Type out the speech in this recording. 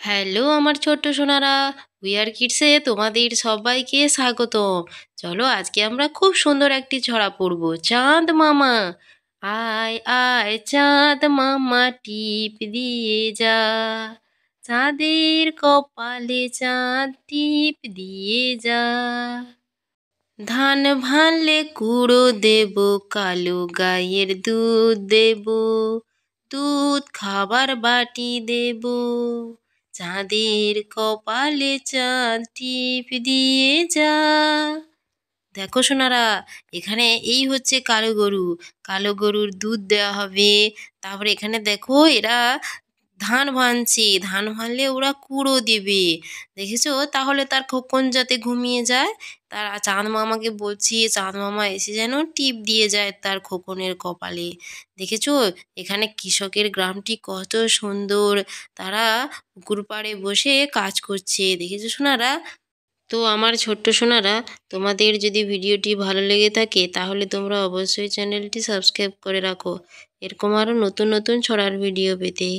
Hello আমার ছোট্ট Sonara, we are কিডসে তোমাদের সবাইকে স্বাগতম। চলো আজকে আমরা খুব সুন্দর একটি ছড়া পড়ব। চাঁদ মামা আয় আয়, চাঁদ মামা টিপ দিয়ে যা, চাঁদের কপালে চাঁদ টিপ দিয়ে যা। ধান ভানলে কুড়ো দেব, কালো গাইয়ের দুধ দেব, দুধ খাবার বাটি দেব, চাঁদের কপালে চাঁদ টিপ দিয়ে যা। দেখো সোনারা, এখানে এই হচ্ছে কালো গরু, কালো গরুর দুধ দেওয়া হবে। তারপরে এখানে দেখো এরা ধান ভানছে, ধান ভানলে ওরা কুড়ো দেবে, দেখেছো? তাহলে তার খোকন যাতে ঘুমিয়ে যায়, তার চাঁদ মামাকে বলছি চাঁদ মামা এসে যেন টিপ দিয়ে যায় তার খোকনের কপালে। দেখেছো এখানে কৃষকের গ্রামটি কত সুন্দর, তারা পুকুর পাড়ে বসে কাজ করছে, দেখেছো সোনারা? তো আমার ছোট্ট সোনারা, তোমাদের যদি ভিডিওটি ভালো লেগে থাকে তাহলে তোমরা অবশ্যই চ্যানেলটি সাবস্ক্রাইব করে রাখো এরকম আরও নতুন নতুন ছড়ার ভিডিও পেতে।